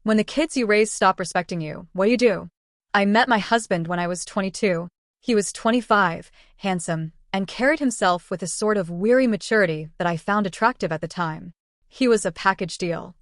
When the kids you raise stop respecting you, what do? I met my husband when I was 22. He was 25, handsome, and carried himself with a sort of weary maturity that I found attractive at the time. He was a package deal.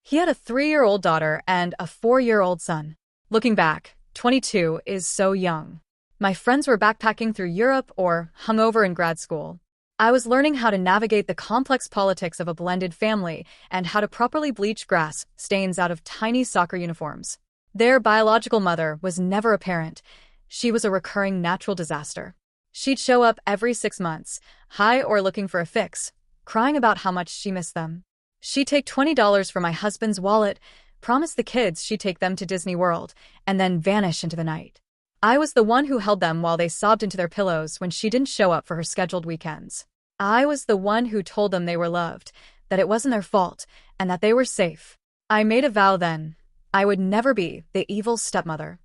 He had a 3-year-old daughter and a 4-year-old son. Looking back, 22 is so young. My friends were backpacking through Europe or hungover in grad school. I was learning how to navigate the complex politics of a blended family and how to properly bleach grass stains out of tiny soccer uniforms. Their biological mother was never apparent. She was a recurring natural disaster. She'd show up every 6 months, high or looking for a fix, crying about how much she missed them. She'd take $20 from my husband's wallet, promise the kids she'd take them to Disney World, and then vanish into the night. I was the one who held them while they sobbed into their pillows when she didn't show up for her scheduled weekends. I was the one who told them they were loved, that it wasn't their fault, and that they were safe. I made a vow then. I would never be the evil stepmother.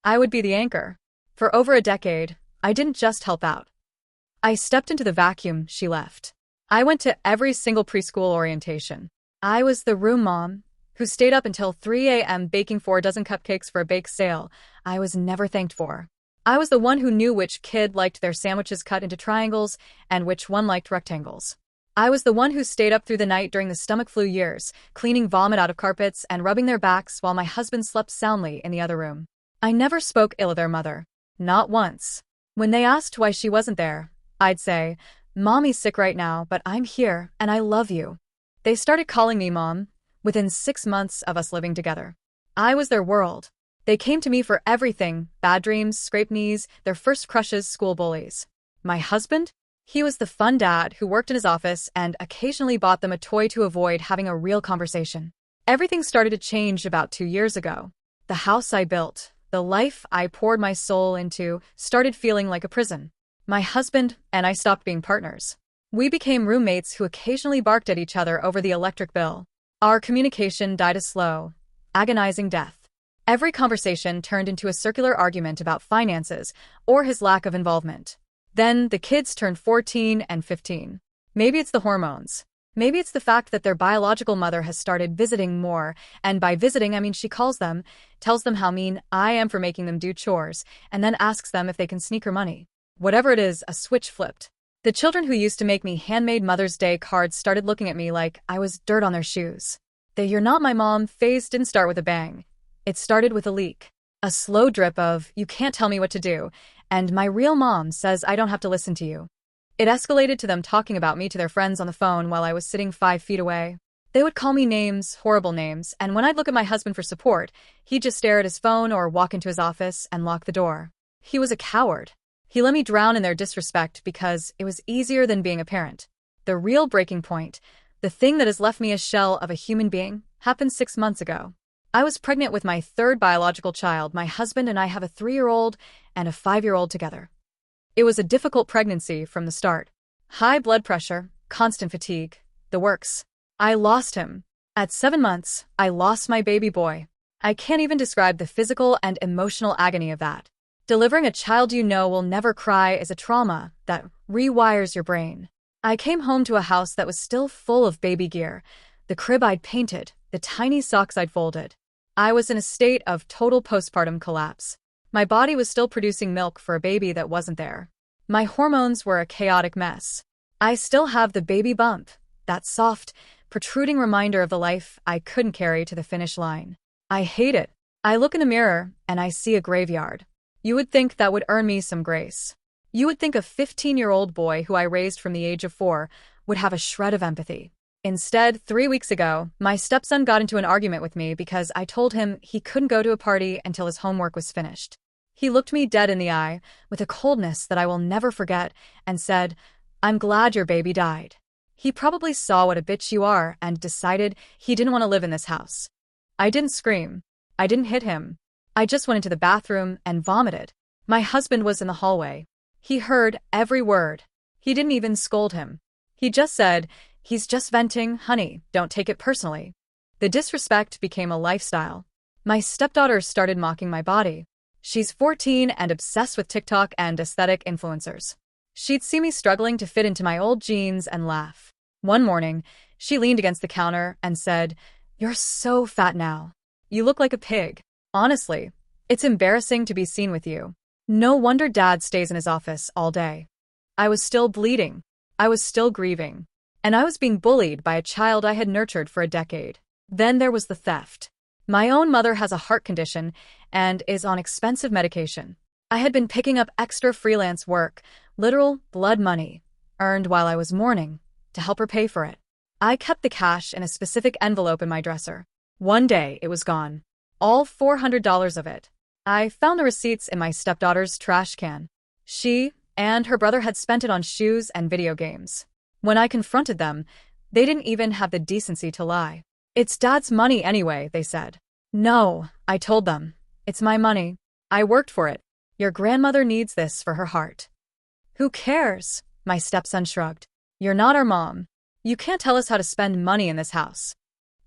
I would be the anchor. For over a decade, I didn't just help out. I stepped into the vacuum she left. I went to every single preschool orientation. I was the room mom who stayed up until 3 a.m. baking 4 dozen cupcakes for a bake sale I was never thanked for. I was the one who knew which kid liked their sandwiches cut into triangles and which one liked rectangles. I was the one who stayed up through the night during the stomach flu years, cleaning vomit out of carpets and rubbing their backs while my husband slept soundly in the other room. I never spoke ill of their mother. Not once. When they asked why she wasn't there, I'd say, "Mommy's sick right now, but I'm here and I love you." They started calling me Mom within 6 months of us living together. I was their world. They came to me for everything: bad dreams, scraped knees, their first crushes, school bullies. My husband? He was the fun dad who worked in his office and occasionally bought them a toy to avoid having a real conversation. Everything started to change about 2 years ago. The house I built, the life I poured my soul into, started feeling like a prison. My husband and I stopped being partners. We became roommates who occasionally barked at each other over the electric bill. Our communication died a slow, agonizing death. Every conversation turned into a circular argument about finances or his lack of involvement. Then the kids turned 14 and 15. Maybe it's the hormones. Maybe it's the fact that their biological mother has started visiting more, and by visiting I mean she calls them, tells them how mean I am for making them do chores, and then asks them if they can sneak her money. Whatever it is, a switch flipped. The children who used to make me handmade Mother's Day cards started looking at me like I was dirt on their shoes. The "you're not my mom" phase didn't start with a bang. It started with a leak. A slow drip of "you can't tell me what to do," and "my real mom says I don't have to listen to you." It escalated to them talking about me to their friends on the phone while I was sitting 5 feet away. They would call me names, horrible names, and when I'd look at my husband for support, he'd just stare at his phone or walk into his office and lock the door. He was a coward. He let me drown in their disrespect because it was easier than being a parent. The real breaking point, the thing that has left me a shell of a human being, happened 6 months ago. I was pregnant with my 3rd biological child. My husband and I have a 3-year-old and a 5-year-old together. It was a difficult pregnancy from the start. High blood pressure, constant fatigue, the works. I lost him. At 7 months, I lost my baby boy. I can't even describe the physical and emotional agony of that. Delivering a child you know will never cry is a trauma that rewires your brain. I came home to a house that was still full of baby gear, the crib I'd painted, the tiny socks I'd folded. I was in a state of total postpartum collapse. My body was still producing milk for a baby that wasn't there. My hormones were a chaotic mess. I still have the baby bump, that soft, protruding reminder of the life I couldn't carry to the finish line. I hate it. I look in the mirror and I see a graveyard. You would think that would earn me some grace. You would think a 15-year-old boy who I raised from the age of 4 would have a shred of empathy. Instead, 3 weeks ago, my stepson got into an argument with me because I told him he couldn't go to a party until his homework was finished. He looked me dead in the eye with a coldness that I will never forget and said, "I'm glad your baby died." He probably saw what a bitch you are and decided he didn't want to live in this house. I didn't scream. I didn't hit him. I just went into the bathroom and vomited. My husband was in the hallway. He heard every word. He didn't even scold him. He just said, "He's just venting, honey, don't take it personally." The disrespect became a lifestyle. My stepdaughter started mocking my body. She's 14 and obsessed with TikTok and aesthetic influencers. She'd see me struggling to fit into my old jeans and laugh. One morning, she leaned against the counter and said, "You're so fat now." You look like a pig. Honestly, it's embarrassing to be seen with you. No wonder Dad stays in his office all day. I was still bleeding. I was still grieving. And I was being bullied by a child I had nurtured for a decade. Then there was the theft. My own mother has a heart condition and is on expensive medication. I had been picking up extra freelance work, literal blood money, earned while I was mourning, to help her pay for it. I kept the cash in a specific envelope in my dresser. One day, it was gone. All $400 of it. I found the receipts in my stepdaughter's trash can. She and her brother had spent it on shoes and video games. When I confronted them, they didn't even have the decency to lie. It's Dad's money anyway, they said. No, I told them. It's my money. I worked for it. Your grandmother needs this for her heart. Who cares? My stepson shrugged. You're not our mom. You can't tell us how to spend money in this house.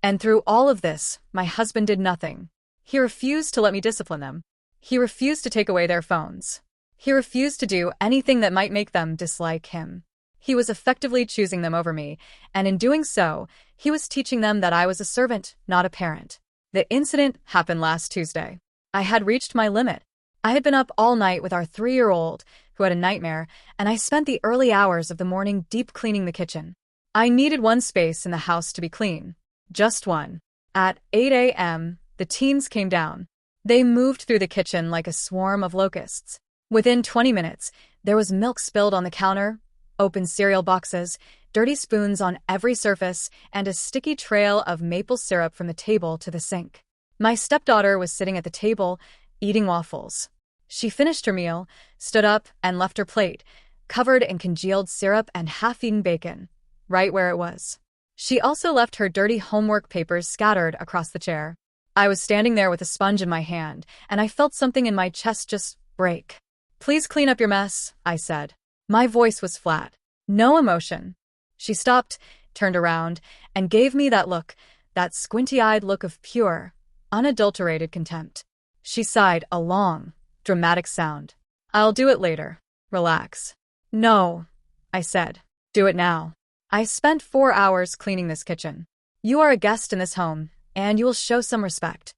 And through all of this, my husband did nothing. He refused to let me discipline them. He refused to take away their phones. He refused to do anything that might make them dislike him. He was effectively choosing them over me, and in doing so, he was teaching them that I was a servant, not a parent. The incident happened last Tuesday. I had reached my limit. I had been up all night with our 3-year-old, who had a nightmare, and I spent the early hours of the morning deep cleaning the kitchen. I needed one space in the house to be clean. Just one. At 8 a.m., the teens came down. They moved through the kitchen like a swarm of locusts. Within 20 minutes, there was milk spilled on the counter, open cereal boxes, dirty spoons on every surface, and a sticky trail of maple syrup from the table to the sink. My stepdaughter was sitting at the table, eating waffles. She finished her meal, stood up, and left her plate, covered in congealed syrup and half-eaten bacon, right where it was. She also left her dirty homework papers scattered across the chair. I was standing there with a sponge in my hand, and I felt something in my chest just break. Please clean up your mess, I said. My voice was flat. No emotion. She stopped, turned around, and gave me that look, that squinty-eyed look of pure, unadulterated contempt. She sighed a long, dramatic sound. I'll do it later. Relax. No, I said. Do it now. I spent 4 hours cleaning this kitchen. You are a guest in this home, and you will show some respect.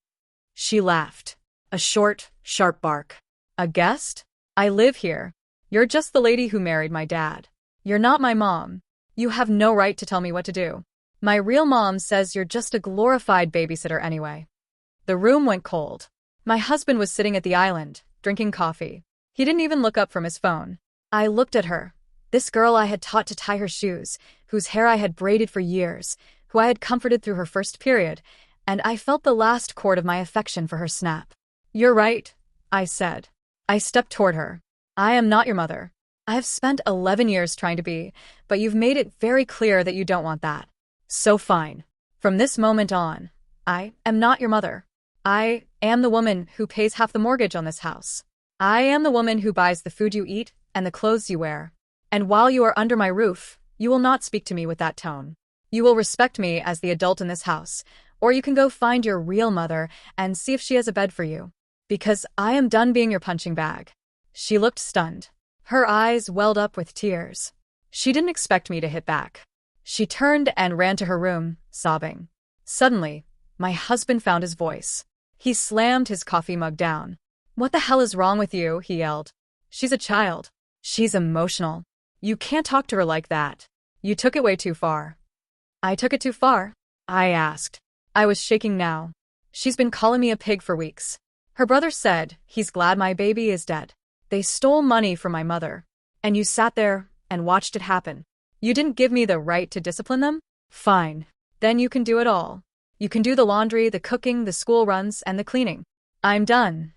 She laughed. A short, sharp bark. A guest? I live here. You're just the lady who married my dad. You're not my mom. You have no right to tell me what to do. My real mom says you're just a glorified babysitter anyway. The room went cold. My husband was sitting at the island, drinking coffee. He didn't even look up from his phone. I looked at her. This girl I had taught to tie her shoes, whose hair I had braided for years, who I had comforted through her first period, and I felt the last chord of my affection for her snap. You're right, I said. I stepped toward her. I am not your mother. I have spent 11 years trying to be, but you've made it very clear that you don't want that. So fine. From this moment on, I am not your mother. I am the woman who pays half the mortgage on this house. I am the woman who buys the food you eat and the clothes you wear. And while you are under my roof, you will not speak to me with that tone. You will respect me as the adult in this house, or you can go find your real mother and see if she has a bed for you. Because I am done being your punching bag. She looked stunned. Her eyes welled up with tears. She didn't expect me to hit back. She turned and ran to her room, sobbing. Suddenly, my husband found his voice. He slammed his coffee mug down. What the hell is wrong with you? He yelled. She's a child. She's emotional. You can't talk to her like that. You took it way too far. I took it too far? I asked. I was shaking now. She's been calling me a pig for weeks. Her brother said he's glad my baby is dead. They stole money from my mother. And you sat there and watched it happen. You didn't give me the right to discipline them? Fine. Then you can do it all. You can do the laundry, the cooking, the school runs, and the cleaning. I'm done.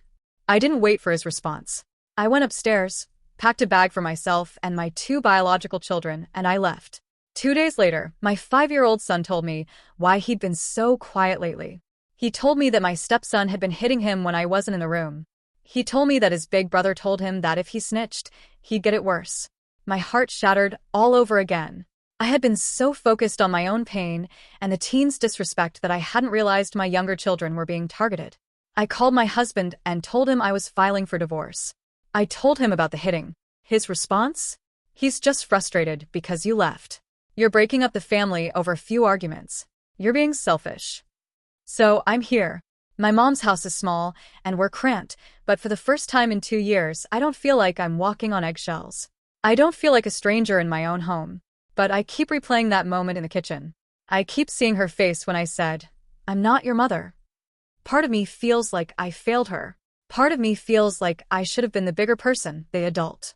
I didn't wait for his response. I went upstairs, packed a bag for myself and my 2 biological children, and I left. 2 days later, my 5-year-old son told me why he'd been so quiet lately. He told me that my stepson had been hitting him when I wasn't in the room. He told me that his big brother told him that if he snitched, he'd get it worse. My heart shattered all over again. I had been so focused on my own pain and the teens' disrespect that I hadn't realized my younger children were being targeted. I called my husband and told him I was filing for divorce. I told him about the hitting. His response? He's just frustrated because you left. You're breaking up the family over a few arguments. You're being selfish. So I'm here. My mom's house is small, and we're cramped, but for the first time in 2 years, I don't feel like I'm walking on eggshells. I don't feel like a stranger in my own home. But I keep replaying that moment in the kitchen. I keep seeing her face when I said, "I'm not your mother." Part of me feels like I failed her. Part of me feels like I should have been the bigger person, the adult.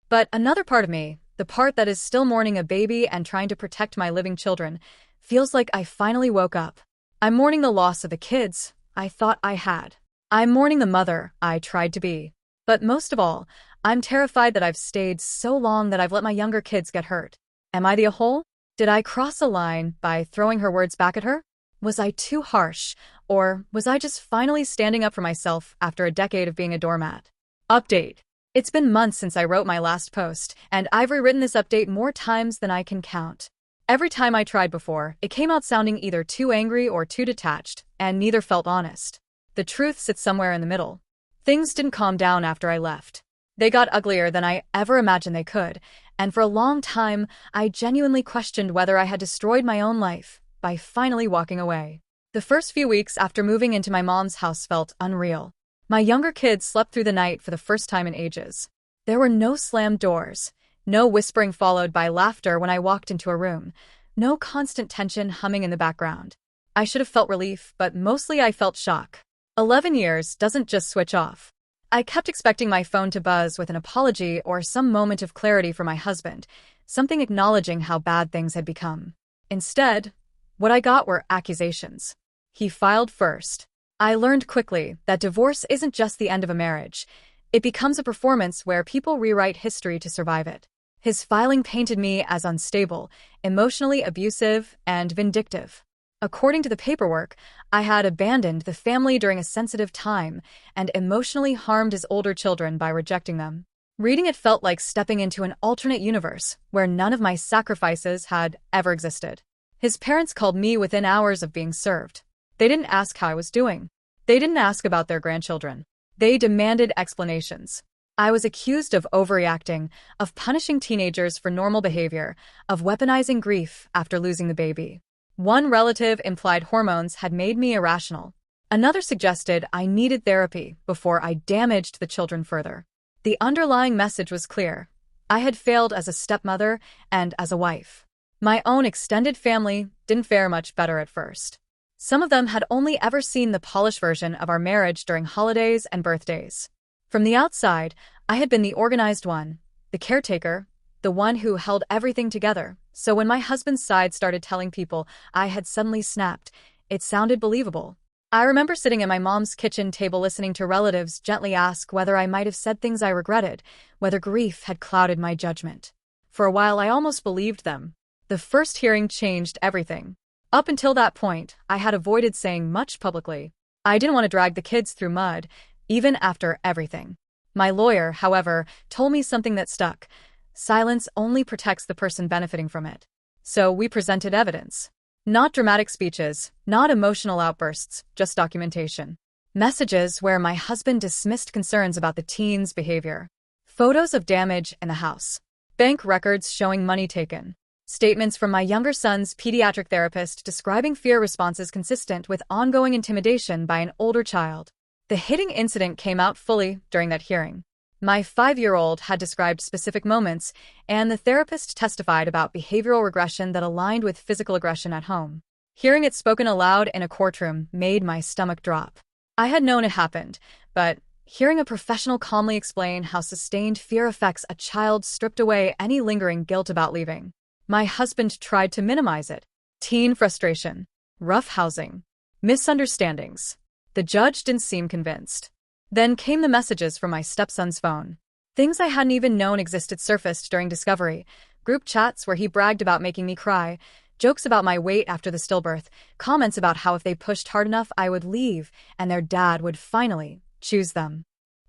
But another part of me, the part that is still mourning a baby and trying to protect my living children, feels like I finally woke up. I'm mourning the loss of the kids I thought I had. I'm mourning the mother I tried to be. But most of all, I'm terrified that I've stayed so long that I've let my younger kids get hurt. Am I the a-hole? Did I cross a line by throwing her words back at her? Was I too harsh, or was I just finally standing up for myself after a decade of being a doormat? Update. It's been months since I wrote my last post, and I've rewritten this update more times than I can count. Every time I tried before, it came out sounding either too angry or too detached, and neither felt honest. The truth sits somewhere in the middle. Things didn't calm down after I left. They got uglier than I ever imagined they could, and for a long time, I genuinely questioned whether I had destroyed my own life by finally walking away. The first few weeks after moving into my mom's house felt unreal. My younger kids slept through the night for the first time in ages. There were no slammed doors, no whispering followed by laughter when I walked into a room, no constant tension humming in the background. I should have felt relief, but mostly I felt shock. 11 years doesn't just switch off. I kept expecting my phone to buzz with an apology or some moment of clarity for my husband, something acknowledging how bad things had become. Instead, what I got were accusations. He filed first. I learned quickly that divorce isn't just the end of a marriage. It becomes a performance where people rewrite history to survive it. His filing painted me as unstable, emotionally abusive, and vindictive. According to the paperwork, I had abandoned the family during a sensitive time and emotionally harmed his older children by rejecting them. Reading it felt like stepping into an alternate universe where none of my sacrifices had ever existed. His parents called me within hours of being served. They didn't ask how I was doing. They didn't ask about their grandchildren. They demanded explanations. I was accused of overreacting, of punishing teenagers for normal behavior, of weaponizing grief after losing the baby. One relative implied hormones had made me irrational. Another suggested I needed therapy before I damaged the children further. The underlying message was clear. I had failed as a stepmother and as a wife. My own extended family didn't fare much better at first. Some of them had only ever seen the polished version of our marriage during holidays and birthdays. From the outside, I had been the organized one, the caretaker, the one who held everything together. So when my husband's side started telling people I had suddenly snapped, it sounded believable. I remember sitting at my mom's kitchen table listening to relatives gently ask whether I might have said things I regretted, whether grief had clouded my judgment. For a while, I almost believed them. The first hearing changed everything. Up until that point, I had avoided saying much publicly. I didn't want to drag the kids through mud, even after everything. My lawyer, however, told me something that stuck. Silence only protects the person benefiting from it. So we presented evidence. Not dramatic speeches, not emotional outbursts, just documentation. Messages where my husband dismissed concerns about the teen's behavior. Photos of damage in the house. Bank records showing money taken. Statements from my younger son's pediatric therapist describing fear responses consistent with ongoing intimidation by an older child. The hitting incident came out fully during that hearing. My 5-year-old had described specific moments, and the therapist testified about behavioral regression that aligned with physical aggression at home. Hearing it spoken aloud in a courtroom made my stomach drop. I had known it happened, but hearing a professional calmly explain how sustained fear affects a child stripped away any lingering guilt about leaving. My husband tried to minimize it. Teen frustration, rough housing, misunderstandings. The judge didn't seem convinced. Then came the messages from my stepson's phone. Things I hadn't even known existed surfaced during discovery. Group chats where he bragged about making me cry, jokes about my weight after the stillbirth, comments about how if they pushed hard enough I would leave and their dad would finally choose them.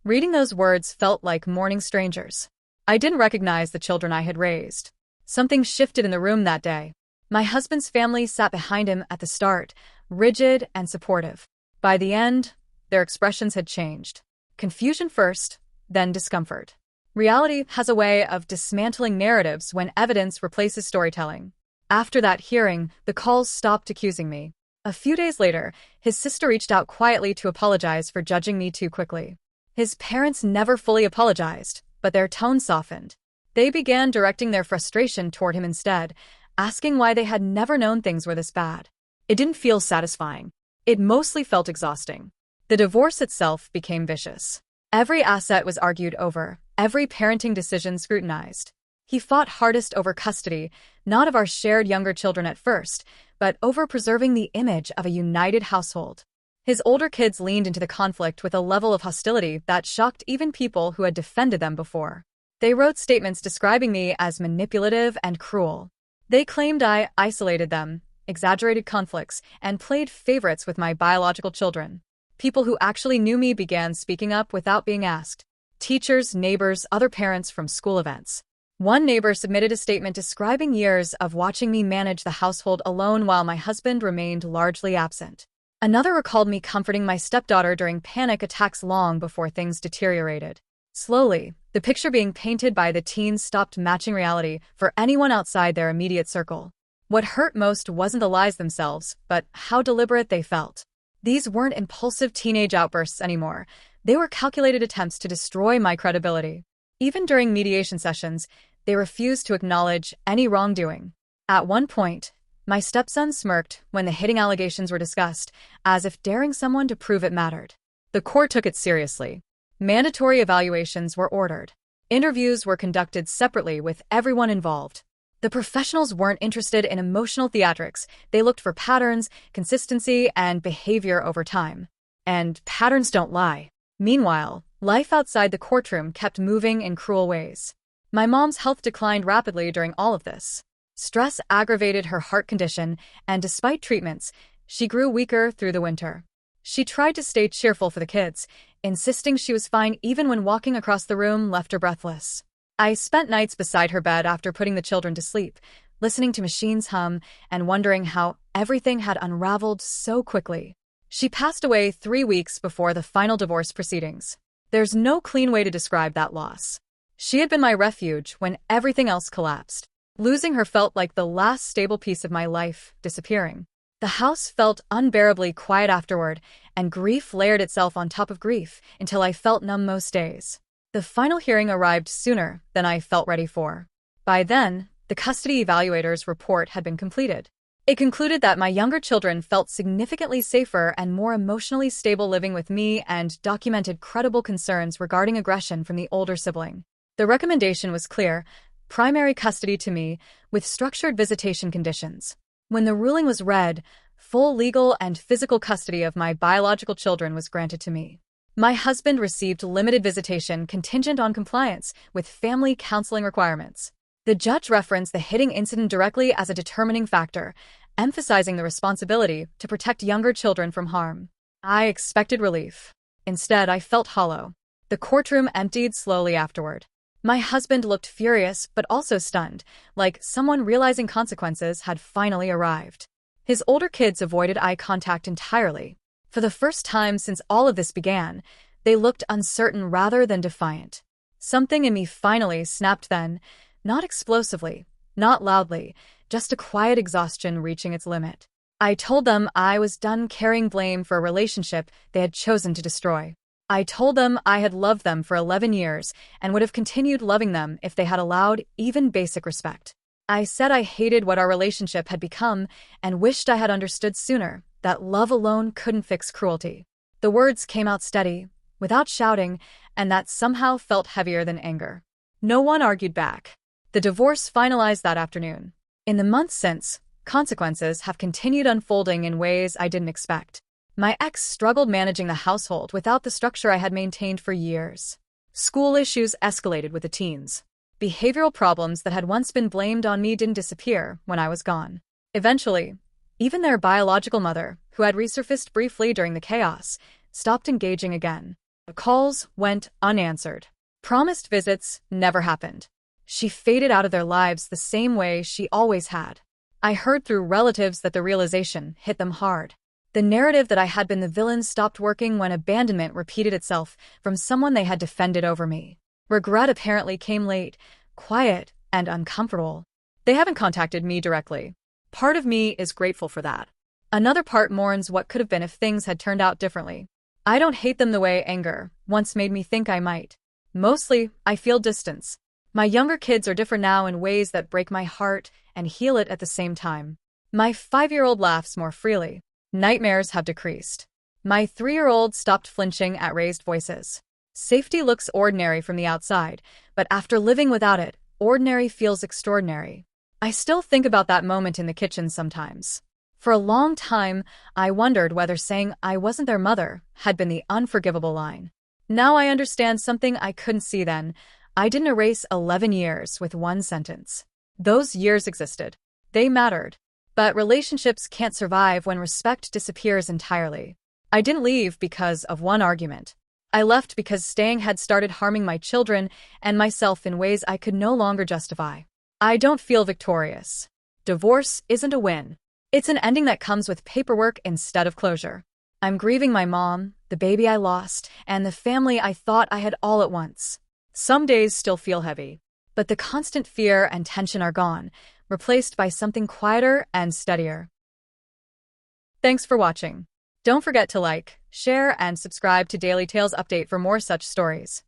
Reading those words felt like mourning strangers. I didn't recognize the children I had raised. Something shifted in the room that day. My husband's family sat behind him at the start, rigid and supportive. By the end, their expressions had changed. Confusion first, then discomfort. Reality has a way of dismantling narratives when evidence replaces storytelling. After that hearing, the calls stopped accusing me. A few days later, his sister reached out quietly to apologize for judging me too quickly. His parents never fully apologized, but their tone softened. They began directing their frustration toward him instead, asking why they had never known things were this bad. It didn't feel satisfying. It mostly felt exhausting. The divorce itself became vicious. Every asset was argued over, every parenting decision scrutinized. He fought hardest over custody, not of our shared younger children at first, but over preserving the image of a united household. His older kids leaned into the conflict with a level of hostility that shocked even people who had defended them before. They wrote statements describing me as manipulative and cruel. They claimed I isolated them, exaggerated conflicts, and played favorites with my biological children. People who actually knew me began speaking up without being asked. Teachers, neighbors, other parents from school events. One neighbor submitted a statement describing years of watching me manage the household alone while my husband remained largely absent. Another recalled me comforting my stepdaughter during panic attacks long before things deteriorated. Slowly, the picture being painted by the teens stopped matching reality for anyone outside their immediate circle. What hurt most wasn't the lies themselves, but how deliberate they felt. These weren't impulsive teenage outbursts anymore. They were calculated attempts to destroy my credibility. Even during mediation sessions, they refused to acknowledge any wrongdoing. At one point, my stepson smirked when the hitting allegations were discussed, as if daring someone to prove it mattered. The court took it seriously. Mandatory evaluations were ordered. Interviews were conducted separately with everyone involved. The professionals weren't interested in emotional theatrics. They looked for patterns, consistency, and behavior over time. And patterns don't lie. Meanwhile, life outside the courtroom kept moving in cruel ways. My mom's health declined rapidly during all of this. Stress aggravated her heart condition, and despite treatments, she grew weaker through the winter. She tried to stay cheerful for the kids, insisting she was fine even when walking across the room left her breathless. I spent nights beside her bed after putting the children to sleep, listening to machines hum and wondering how everything had unraveled so quickly. She passed away 3 weeks before the final divorce proceedings. There's no clean way to describe that loss. She had been my refuge when everything else collapsed. Losing her felt like the last stable piece of my life disappearing. The house felt unbearably quiet afterward, and grief layered itself on top of grief until I felt numb most days. The final hearing arrived sooner than I felt ready for. By then, the custody evaluator's report had been completed. It concluded that my younger children felt significantly safer and more emotionally stable living with me and documented credible concerns regarding aggression from the older sibling. The recommendation was clear: primary custody to me, with structured visitation conditions. When the ruling was read, full legal and physical custody of my biological children was granted to me. My husband received limited visitation contingent on compliance with family counseling requirements. The judge referenced the hitting incident directly as a determining factor, emphasizing the responsibility to protect younger children from harm. I expected relief. Instead, I felt hollow. The courtroom emptied slowly afterward. My husband looked furious but also stunned, like someone realizing consequences had finally arrived. His older kids avoided eye contact entirely. For the first time since all of this began, they looked uncertain rather than defiant. Something in me finally snapped then, not explosively, not loudly, just a quiet exhaustion reaching its limit. I told them I was done carrying blame for a relationship they had chosen to destroy. I told them I had loved them for 11 years and would have continued loving them if they had allowed even basic respect. I said I hated what our relationship had become and wished I had understood sooner that love alone couldn't fix cruelty. The words came out steady, without shouting, and that somehow felt heavier than anger. No one argued back. The divorce finalized that afternoon. In the months since, consequences have continued unfolding in ways I didn't expect. My ex struggled managing the household without the structure I had maintained for years. School issues escalated with the teens. Behavioral problems that had once been blamed on me didn't disappear when I was gone. Eventually, even their biological mother, who had resurfaced briefly during the chaos, stopped engaging again. The calls went unanswered. Promised visits never happened. She faded out of their lives the same way she always had. I heard through relatives that the realization hit them hard. The narrative that I had been the villain stopped working when abandonment repeated itself from someone they had defended over me. Regret apparently came late, quiet, and uncomfortable. They haven't contacted me directly. Part of me is grateful for that. Another part mourns what could have been if things had turned out differently. I don't hate them the way anger once made me think I might. Mostly, I feel distance. My younger kids are different now in ways that break my heart and heal it at the same time. My 5-year-old laughs more freely. Nightmares have decreased. My 3-year-old stopped flinching at raised voices. Safety looks ordinary from the outside, but after living without it, ordinary feels extraordinary. I still think about that moment in the kitchen sometimes. For a long time, I wondered whether saying I wasn't their mother had been the unforgivable line. Now I understand something I couldn't see then. I didn't erase 11 years with one sentence. Those years existed. They mattered. But relationships can't survive when respect disappears entirely. I didn't leave because of one argument. I left because staying had started harming my children and myself in ways I could no longer justify. I don't feel victorious. Divorce isn't a win. It's an ending that comes with paperwork instead of closure. I'm grieving my mom, the baby I lost, and the family I thought I had all at once. Some days still feel heavy, but the constant fear and tension are gone, replaced by something quieter and steadier. Thanks for watching. Don't forget to like, share, and subscribe to Daily Tales Update for more such stories.